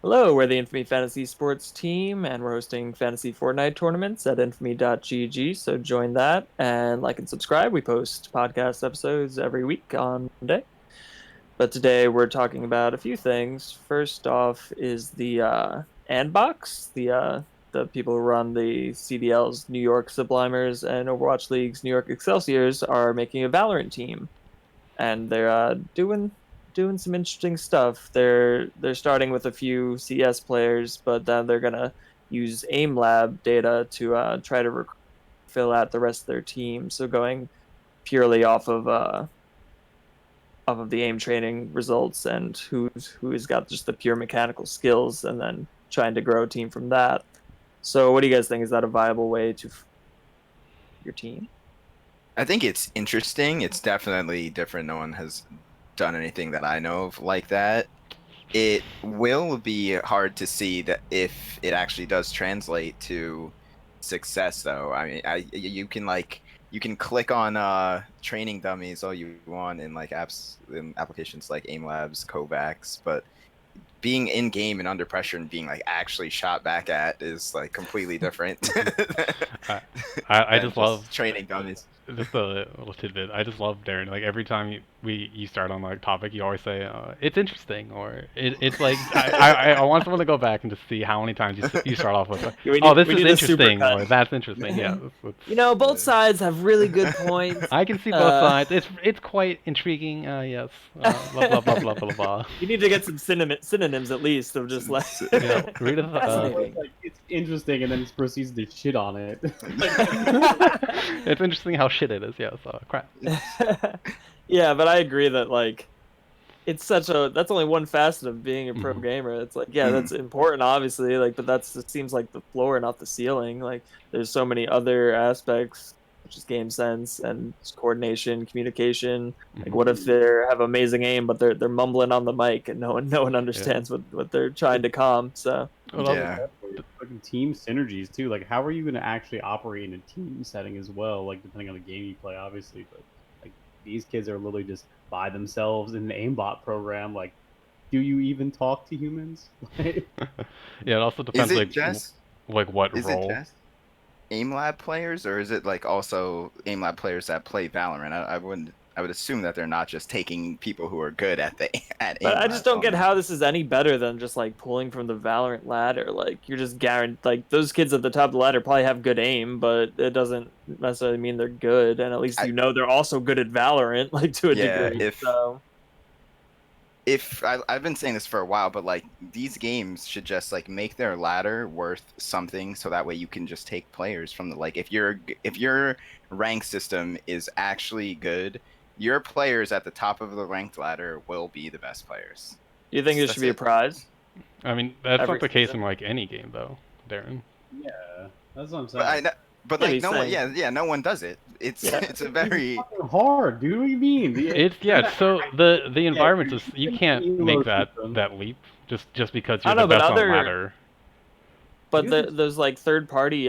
Hello, we're the Infamy Fantasy Sports team, and we're hosting fantasy Fortnite tournaments at infamy.gg. So join that and like and subscribe. We post podcast episodes every week on Monday. But today we're talking about a few things. First off is the Andbox, the people who run the CDL's New York Sublimers and Overwatch League's New York Excelsiors are making a Valorant team, and they're doing some interesting stuff. They're starting with a few CS players, but then they're gonna use aim lab data to try to fill out the rest of their team. So going purely off of the aim training results and who's got just the pure mechanical skills, and then trying to grow a team from that. So what do you guys think? Is that a viable way to your team? I think it's interesting. It's definitely different. No one has done anything that I know of like that. It will be hard to see that if it actually does translate to success, though. I mean, you can click on training dummies all you want in like apps in applications like AimLabs, Kovacs, but being in game and under pressure and being like actually shot back at is like completely different I, I than just love training dummies. just a little tidbit. I just love Darren. Like every time you start on like topic, you always say it's interesting, or it's like I want someone to go back and just see how many times you start off with oh, this We is need a super interesting, cut. or that's interesting. Yeah, Both sides have really good points. I can see both sides. It's quite intriguing. Yes. Blah blah blah blah blah blah. You need to get some synonyms at least of just like Yeah, read it. fascinating. Like, it's interesting, and then he proceeds to shit on it. It's interesting how shit it is. Yeah, so crap. Yeah, but I agree that like it's that's only one facet of being a pro gamer. It's like, yeah, that's important obviously, like, but it seems like the floor, not the ceiling. Like there's so many other aspects, such as game sense and coordination, communication. Like what if they have amazing aim but they're mumbling on the mic and no one understands what they're trying to calm. So Yeah. Fucking team synergies too. Like, how are you going to actually operate in a team setting as well? Like, depending on the game you play, obviously. But like, these kids are literally just by themselves in the aimbot program. Like, do you even talk to humans? Yeah, it also depends Is it like just what is role. it just AimLab players, or is it like also AimLab players that play Valorant? I would assume that they're not just taking people who are good at but AimLab. I just don't get how this is any better than just like pulling from the Valorant ladder. Like you're just guaranteed, like those kids at the top of the ladder probably have good aim, but it doesn't necessarily mean they're good. And at least they're also good at Valorant, like to a degree. If I've been saying this for a while, but like these games should just like make their ladder worth something, so that way you can just take players from the, like, if your rank system is actually good, your players at the top of the ranked ladder will be the best players. You think there should be a prize? I mean, that's not the case in like any game though, Darren. Yeah, that's what I'm saying. But like no one does it. It's a very fucking hard, dude. What do you mean? So the environment is, you can't make that leap just because you're the best on the ladder. But those like third-party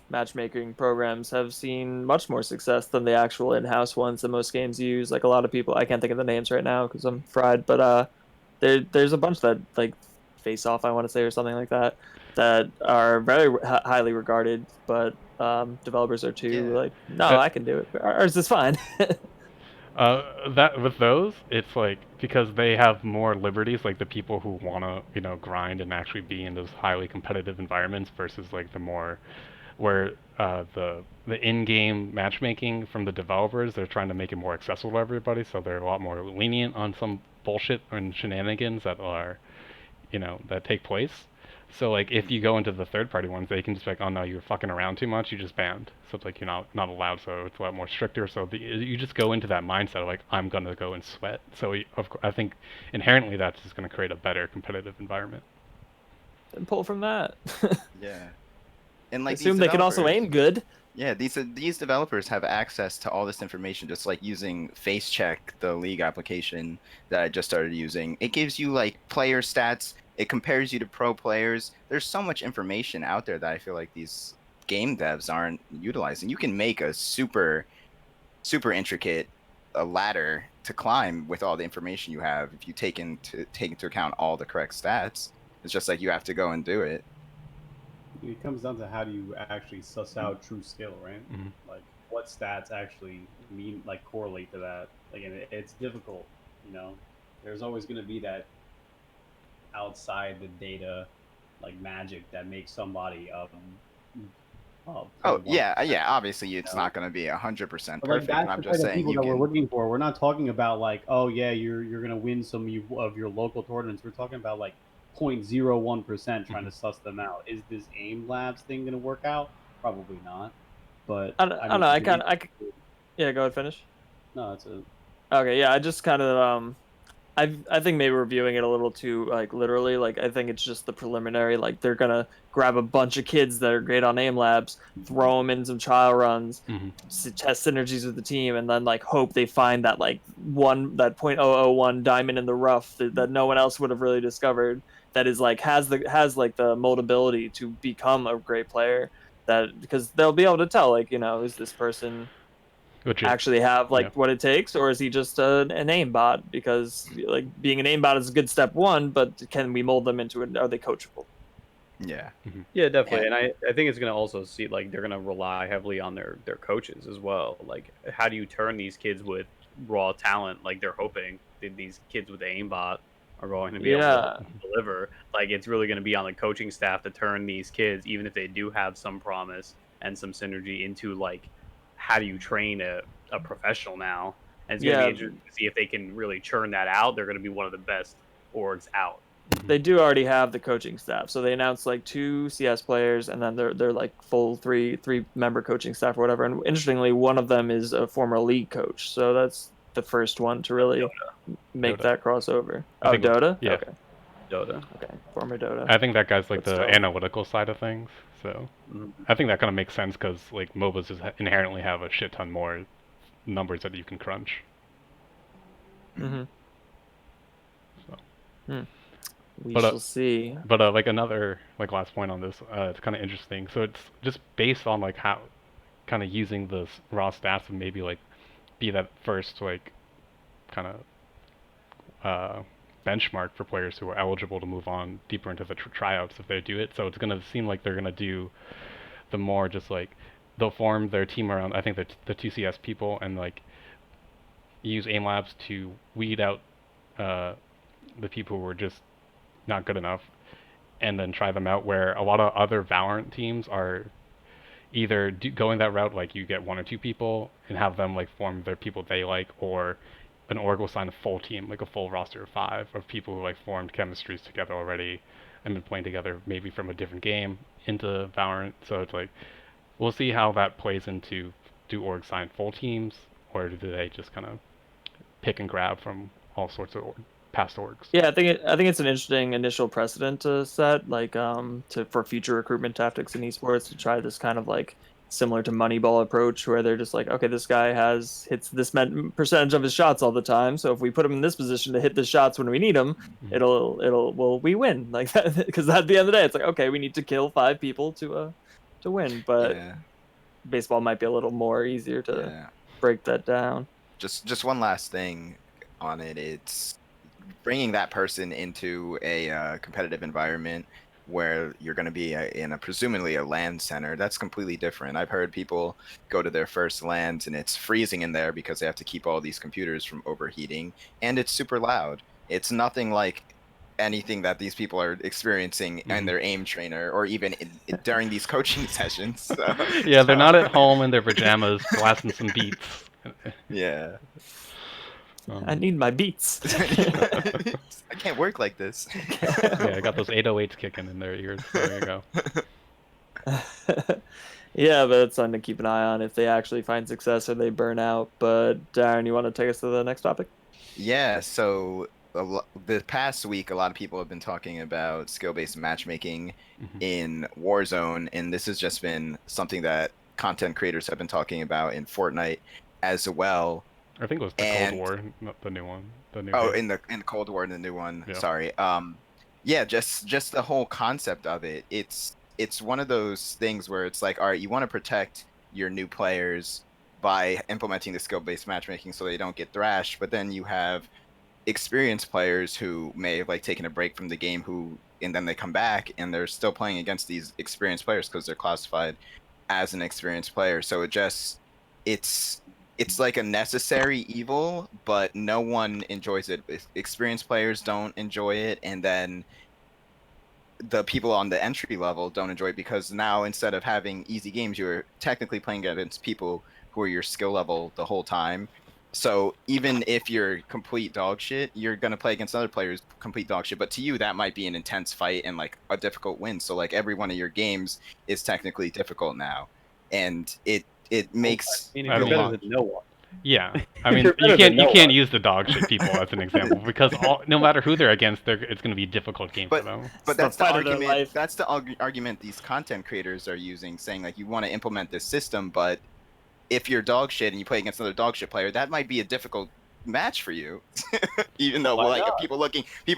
matchmaking programs have seen much more success than the actual in-house ones that most games use. Like a lot of people, I can't think of the names right now because I'm fried, but there's a bunch that like Face Off, I want to say, or something like that, that are very highly regarded, but developers are too like, no, I can do it. Ours is fine. That with those, it's like because they have more liberties, like the people who wanna grind and actually be in those highly competitive environments versus like the more where the in-game matchmaking from the developers, they're trying to make it more accessible to everybody, so they're a lot more lenient on some bullshit and shenanigans that are that take place. So like if you go into the third-party ones, they can just be like, oh no, you're fucking around too much, you just banned. So it's like you're not allowed. So it's a lot more stricter. So you just go into that mindset of like, I'm gonna go and sweat. So I think inherently that's just gonna create a better competitive environment. And pull from that. Yeah, and like assume they can also aim good. Yeah, these developers have access to all this information, just like using FaceCheck, the League application that I just started using. It gives you like player stats. It compares you to pro players. There's so much information out there that I feel like these game devs aren't utilizing. You can make a super intricate ladder to climb with all the information you have if you take into account all the correct stats. It's just like you have to go and do it. It comes down to how do you actually suss out true skill, right? Mhm. Like what stats actually mean, like correlate to that. Like, and it's difficult, you know. There's always going to be that outside the data, like magic that makes somebody Oh 0.1%, yeah. Obviously, you it's know. not going to be 100% But like perfect, but that's I'm the just type of saying people you that we're can. looking for. We're not talking about like, oh yeah, you're gonna win some of your local tournaments. We're talking about like 0.01% trying to suss them out. Is this AIM Labs thing gonna work out? Probably not. But I I don't mean, know. if you're Yeah, go ahead, finish. no, that's a Okay, yeah, I just kind of I think maybe we're viewing it a little too like literally. Like I think it's just the preliminary. Like they're gonna grab a bunch of kids that are great on aim labs, throw them in some trial runs, Mhm. test synergies with the team, and then like hope they find that like that 0.001 diamond in the rough that no one else would have really discovered. That is like has like the moldability to become a great player. That because they'll be able to tell like is this person Legit. actually have Yeah. like what it takes, or is he just an aimbot? Because like being an aimbot is a good step one, but can we mold them into it? Are they coachable? Yeah. yeah, definitely. And And I think it's gonna also see like they're gonna rely heavily on their coaches as well. Like, how do you turn these kids with raw talent? Like they're hoping that these kids with the aimbot are going to be able to Yeah, deliver. Like it's really going to be on the coaching staff to turn these kids, even if they do have some promise and some synergy, into like how do you train a professional now? And it's going to be yeah. interesting to see if they can really churn that out. They're going to be one of the best orgs out. They do already have the coaching staff, so they announced like 2 CS players, and then they're like full three member coaching staff or whatever. And interestingly, one of them is a former league coach, so that's the first one to really make Dota. that crossover. I Oh, think. Dota. Yeah. Okay, Dota. okay, former Dota. I think that guy's like But the still, analytical side of things. So Mhm. I think that kind of makes sense because like MOBAs just inherently have a shit ton more numbers that you can crunch. mm-hmm. So. We But shall see. like another like last point on this, it's kind of interesting. So it's just based on like how kind of using the raw stats and maybe like be that first like kind of uh, benchmark for players who are eligible to move on deeper into the tryouts if they do it. So it's gonna seem like they're gonna do the more just like they'll form their team around I think the 2CS people and like use aim labs to weed out uh, the people who are just not good enough and then try them out where a lot of other Valorant teams are either going that route, like you get 1 or 2 people and have them like form their people they like, or an org will sign a full team, like a full roster of 5 of people who like formed chemistries together already and been playing together maybe from a different game into Valorant. So it's like we'll see how that plays into do orgs sign full teams or do they just kind of pick and grab from all sorts of past orgs. Yeah, I think it's an interesting initial precedent to set, like for future recruitment tactics in esports to try this kind of like similar to Moneyball approach where they're just like, okay, this guy hits this percentage of his shots all the time, so if we put him in this position to hit the shots when we need him, we win like that because at the end of the day, it's like okay, we need to kill 5 people to win, but yeah. baseball might be a little more easier to Yeah. break that down. Just one last thing on it. It's bringing that person into a competitive environment where you're going to be in a presumably a LAN center. That's completely different. I've heard people go to their first LANs and it's freezing in there because they have to keep all these computers from overheating, and it's super loud. It's nothing like anything that these people are experiencing in their aim trainer or even during these coaching sessions. So, Yeah, they're not at home in their pajamas blasting some beats. yeah. I need my beats. I can't work like this. Yeah, I got those 808s kicking in their ears. There you go. Yeah, but it's something to keep an eye on if they actually find success or they burn out. But Darren, you want to take us to the next topic? Yeah, so the past week, a lot of people have been talking about skill-based matchmaking in Warzone, and this has just been something that content creators have been talking about in Fortnite as well. I think it was the Cold War, not the new one. The new game. in the Cold War, the new one. Yeah. Sorry. Yeah, just the whole concept of it. It's one of those things where it's like, all right, you want to protect your new players by implementing the skill-based matchmaking so they don't get thrashed, but then you have experienced players who may have like taken a break from the game who and then they come back and they're still playing against these experienced players because they're classified as an experienced player. So it's like a necessary evil, but no one enjoys it. Experienced players don't enjoy it, and then the people on the entry level don't enjoy it because now instead of having easy games, you're technically playing against people who are your skill level the whole time. So even if you're complete dog shit, you're gonna play against other players complete dog shit. But to you, that might be an intense fight and like a difficult win. So like every one of your games is technically difficult now, and it makes I mean, I if you're mean- better than no one. Yeah, I mean, You're better than no you can't one. use the dog shit people as an example because no matter who they're against, it's going to be a difficult game for them. But the that's the fight of their argument. life. That's the argument these content creators are using, saying like you want to implement this system, but if you're dog shit and you play against another dog shit player, that might be a difficult match for you. Even though Why like not? people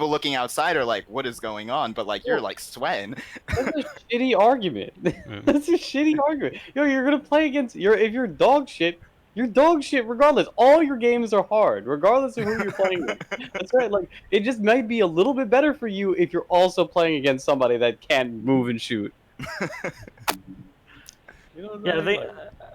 looking outside are like, what is going on? But like you're like sweating. That's a shitty argument. That's a shitty argument. You're gonna play against if you're dog shit. You're dog shit regardless. All your games are hard, regardless of who you're playing with. That's right. Like it just might be a little bit better for you if you're also playing against somebody that can move and shoot. You know what I'm Yeah, saying?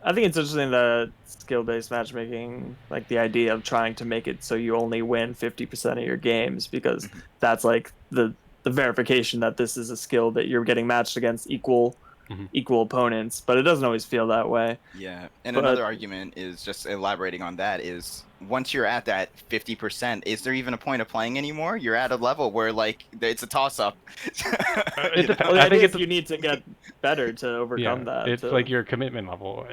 I think it's interesting that skill-based matchmaking, like the idea of trying to make it so you only win 50% of your games, because that's like the verification that this is a skill that you're getting matched against equal opponents, but it doesn't always feel that way. Yeah, and But- another argument is just elaborating on that is once you're at that 50%, is there even a point of playing anymore? You're at a level where like it's a toss-up. It depends. Well, the I think idea it's is you need to get better to overcome that. It's to- like your commitment level.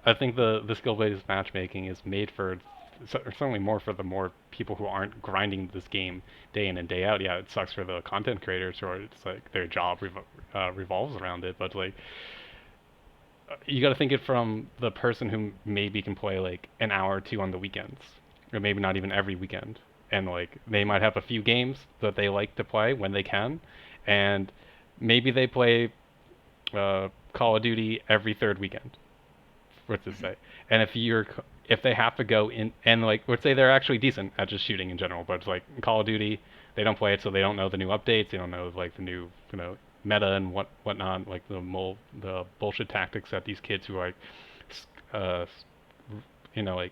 I think the skill-based matchmaking is made for certainly more for the more people who aren't grinding this game day in and day out. Yeah, it sucks for the content creators or it's like their job revolves around it, but like you got to think it from the person who maybe can play like an hour or two on the weekends, or maybe not even every weekend, and like they might have a few games that they like to play when they can, and maybe they play Call of Duty every third weekend. What's it say? And if they have to go in and like let's say they're actually decent at just shooting in general, but it's like Call of Duty, they don't play it, so they don't know the new updates, they don't know like the new meta and whatnot, like the bullshit tactics that these kids who are like like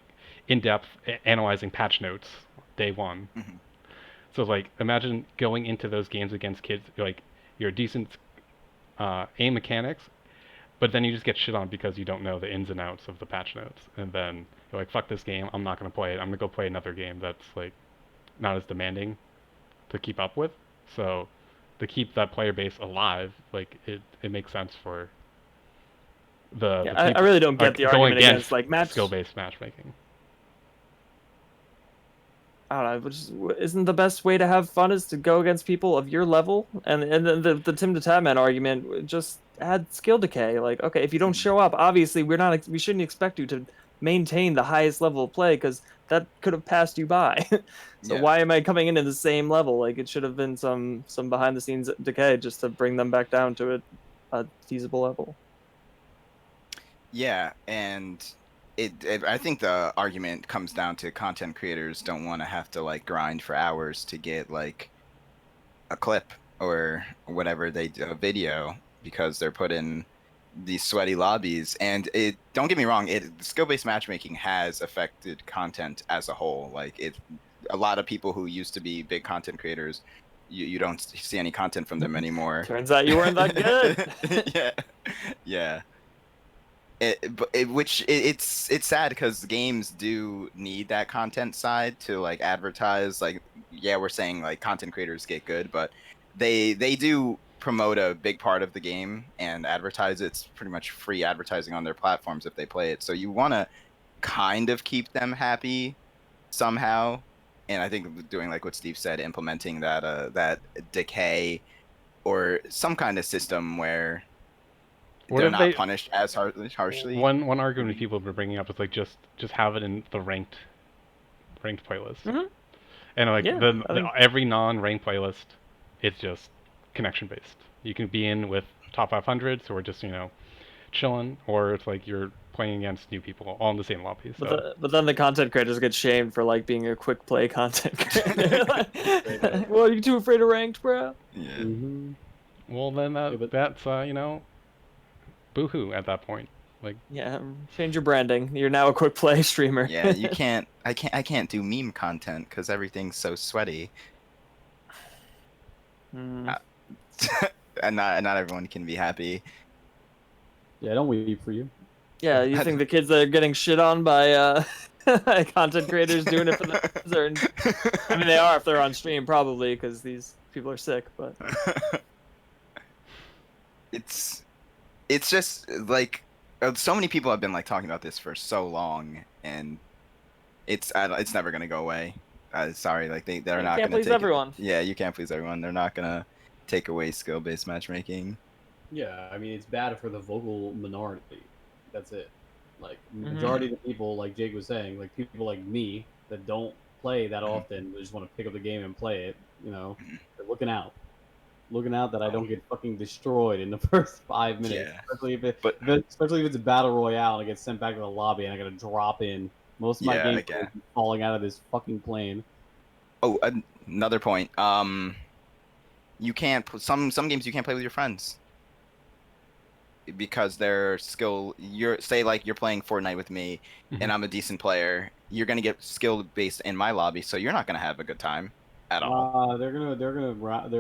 in depth analyzing patch notes day one. So like imagine going into those games against kids like you're decent aim mechanics, but then you just get shit on because you don't know the ins and outs of the patch notes, and then you're like, fuck this game, I'm not gonna play it, I'm gonna go play another game that's like not as demanding to keep up with. So to keep that player base alive, like it makes sense for the I really don't get the going argument against like skill-based matchmaking. I don't know. Isn't the best way to have fun is to go against people of your level? And then the Tim the Tab Man argument, just add skill decay. Like, okay, if you don't show up, obviously we shouldn't expect you to maintain the highest level of play because that could have passed you by. So Yeah. why am I coming in at the same level? Like it should have been some behind the scenes decay just to bring them back down to a feasible level. Yeah, and I think the argument comes down to content creators don't want to have to like grind for hours to get like a clip or whatever they do, a video, because they're put in these sweaty lobbies. And don't get me wrong, skill-based matchmaking has affected content as a whole. Like a lot of people who used to be big content creators, you don't see any content from them anymore. Turns out you weren't that good. Yeah. It's sad because games do need that content side to like advertise. Like, yeah, we're saying like content creators get good, but they do promote a big part of the game and advertise. It's pretty much free advertising on their platforms if they play it. So you want to kind of keep them happy somehow. And I think doing like what Steve said, implementing that decay or some kind of system where they're not punished as harshly. One argument people have been bringing up is like just have it in the ranked playlist. And like every non-ranked playlist, it's just connection based. You can be in with top 500s or just chilling, or it's like you're playing against new people all in the same lobby. So. But then the content creators get shamed for like being a quick play content creator. Like, well, you too afraid of ranked, bro? Yeah. Mm-hmm. Well, then that's boohoo at that point. Like, yeah, change your branding. You're now a quick play streamer. Yeah, you can't. I can't do meme content because everything's so sweaty. And not everyone can be happy. Yeah, don't weep for you. Yeah, you think the kids that are getting shit on by content creators doing it for the I mean, they are if they're on stream, probably, because these people are sick, but... It's just, like, so many people have been, like, talking about this for so long, and it's never going to go away. Sorry, like, they're not going to please everyone. Yeah, you can't please everyone. They're not going to take away skill-based matchmaking. Yeah, I mean, it's bad for the vocal minority. That's it. Like, majority of the people, like Jake was saying, like people like me that don't play that often, they just want to pick up the game and play it, they're looking out. Looking out that I don't get fucking destroyed in the first 5 minutes. Yeah. Especially if it's a battle royale and I get sent back to the lobby and I gotta drop in. Most of my game is falling out of this fucking plane. Oh, another point. You can't some games you can't play with your friends because they're you're playing Fortnite with me and I'm a decent player. You're gonna get skill based in my lobby, so you're not gonna have a good time at all. They're gonna round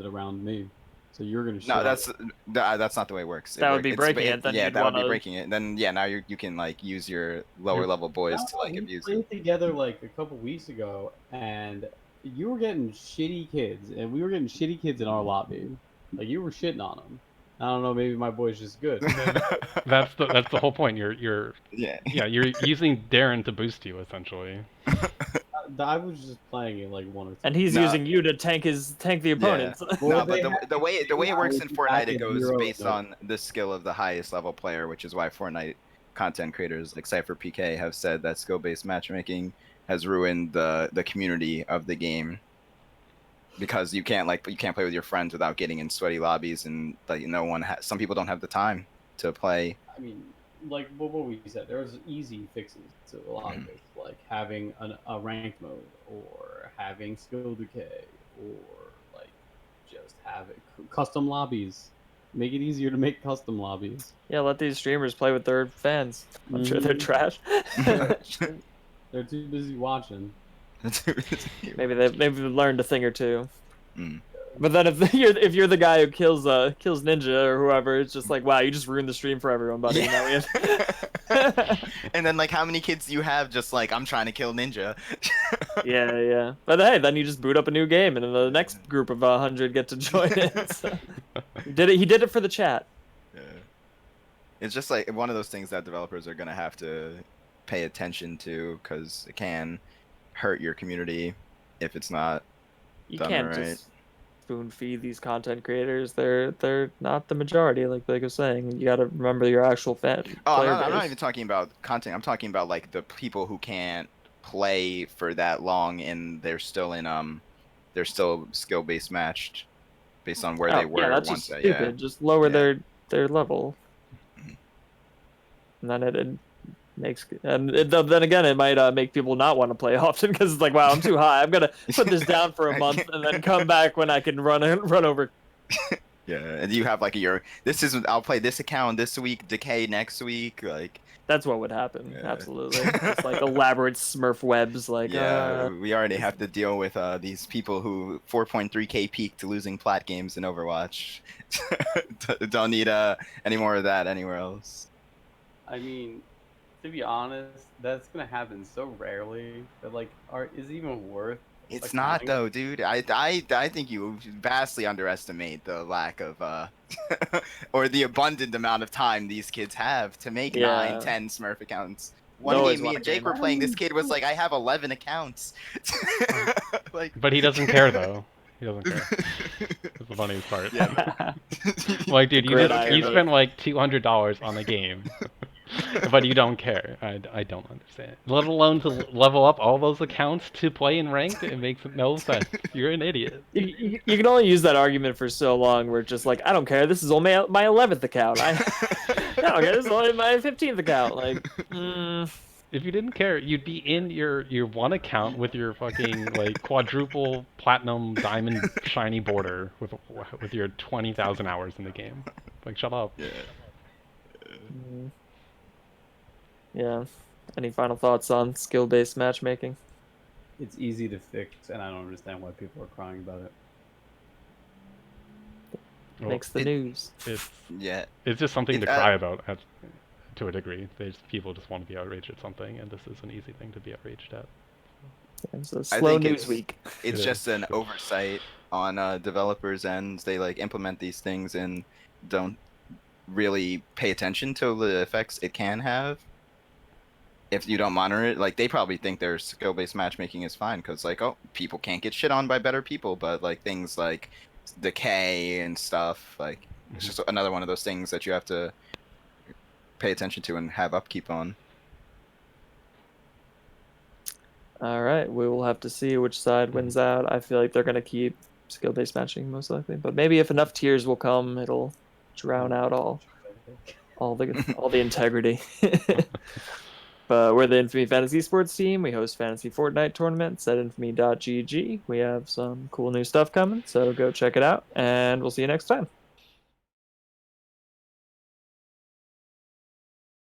it around me. So you're gonna. No, that's not the way it works. That would be breaking it. Then that would be breaking it. Then now you can like use your lower level boys to like abuse it. We played together like a couple weeks ago, and you were getting shitty kids, and we were getting shitty kids in our lobby. Like you were shitting on them. I don't know. Maybe my boy's just good. That's the whole point. You're you're using Darren to boost you essentially. I was just playing it like one or two. And he's using you to tank the opponents. Yeah. No, but the way it works in Fortnite, it goes based on the skill of the highest level player, which is why Fortnite content creators like Cypher PK have said that skill-based matchmaking has ruined the community of the game. Because you can't play with your friends without getting in sweaty lobbies, and like some people don't have the time to play. I mean, like what we said, there's easy fixes to a lot of this, like having a ranked mode, or having skill decay, or like just have custom lobbies. Make it easier to make custom lobbies. Yeah, let these streamers play with their fans. I'm sure they're trash. They're too busy watching. Maybe they've learned a thing or two. But then if you're the guy who kills Ninja or whoever, it's just like, wow, you just ruined the stream for everyone, buddy. Yeah. Now we have... And then like how many kids do you have just like I'm trying to kill Ninja? yeah. But hey, then you just boot up a new game, and then the next group of 100 get to join it. So. He did it for the chat. Yeah. It's just like one of those things that developers are gonna have to pay attention to, because it can hurt your community if it's not done can't right. just spoon feed these content creators. They're not the majority, like Blake was saying. You got to remember your actual fan. I'm not even talking about content. I'm talking about like the people who can't play for that long and they're still skill based matched based on where they were. Yeah, that's once just stupid. Just lower their level, and then it makes, and then again it might make people not want to play often, because it's like, wow, I'm too high, I'm gonna put this down for a month and then come back when I can run over. Yeah, and you have like I'll play this account this week, decay next week, like that's what would happen. Absolutely. It's like elaborate Smurf webs, like we already have to deal with these people who 4.3k peaked losing plat games in Overwatch. Don't need any more of that anywhere else. I mean, to be honest, that's gonna happen so rarely that like, is it even worth? It's not though, dude. I think you vastly underestimate the lack of or the abundant amount of time these kids have to make 9, 10 Smurf accounts. One game me and Jake were playing, this kid was like, I have 11 accounts. Like, but he doesn't care though. He doesn't care. That's the funniest part. Yeah. Like, dude, you spent like $200 on a game. But you don't care. I don't understand. Let alone to level up all those accounts to play in ranked, it makes no sense. You're an idiot. You can only use that argument for so long, where it's just like, I don't care. This is only my 11th account. No, okay, this is only my 15th account. Like, If you didn't care, you'd be in your one account with your fucking like quadruple platinum diamond shiny border with your 20,000 hours in the game. Like, shut up. yeah. Any final thoughts on skill-based matchmaking? It's easy to fix, and I don't understand why people are crying about it. Well, Makes the news. Yeah. It's just something to uh, cry about to a degree. People just want to be outraged at something, and this is an easy thing to be outraged at. It's a I slow think news week. It's It just is, an sure. oversight on developers' ends. They like implement these things and don't really pay attention to the effects it can have. If you don't monitor it, like they probably think their skill-based matchmaking is fine because like, oh, people can't get shit on by better people, but like things like decay and stuff, like it's just another one of those things that you have to pay attention to and have upkeep on. All right, we will have to see which side wins out. I feel like they're gonna keep skill-based matching most likely, but maybe if enough tiers will come, it'll drown out all the integrity. But we're the Infamy Fantasy Esports team. We host fantasy Fortnite tournaments at infamy.gg. We have some cool new stuff coming, so go check it out, and we'll see you next time.